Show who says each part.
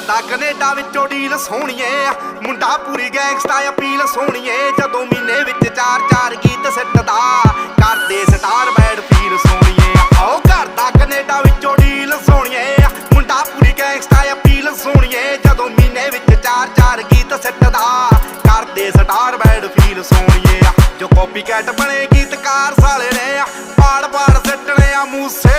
Speaker 1: ਕਰਦਾ ਕੈਨੇਡਾ ਵਿੱਚੋਂ ਡੀਲ ਸੋਹਣੀਏ, ਮੁੰਡਾ ਪੂਰੀ ਗੈਂਗਸਟਾ ਅਪੀਲ ਸੋਹਣੀਏ। ਜਦੋਂ ਮਹੀਨੇ ਵਿੱਚ 4-4 ਗੀਤ ਸਿੱਟਦਾ, ਕਰਦੇ ਸਟਾਰ ਬੈਡ ਫੀਲ ਸੋਹਣੀਏ। ਆਓ ਕਰਦਾ ਕੈਨੇਡਾ ਵਿੱਚੋਂ ਡੀਲ ਸੋਹਣੀਏ, ਮੁੰਡਾ ਪੂਰੀ ਗੈਂਗਸਟਾ ਅਪੀਲ ਸੋਹਣੀਏ। ਜਦੋਂ ਮਹੀਨੇ ਵਿੱਚ 4-4 ਗੀਤ ਸਿੱਟਦਾ, ਕਰਦੇ ਸਟਾਰ ਬੈਡ ਫੀਲ ਸੋਹਣੀਏ। ਜੋ ਕਾਪੀ ਕੈਟ ਬਣੇ ਗੀਤਕਾਰ ਸਾਲੇ ਨੇ, ਪਾੜ ਪਾੜ ਸਿੱਟਣੇ ਆ ਮੂਸੇ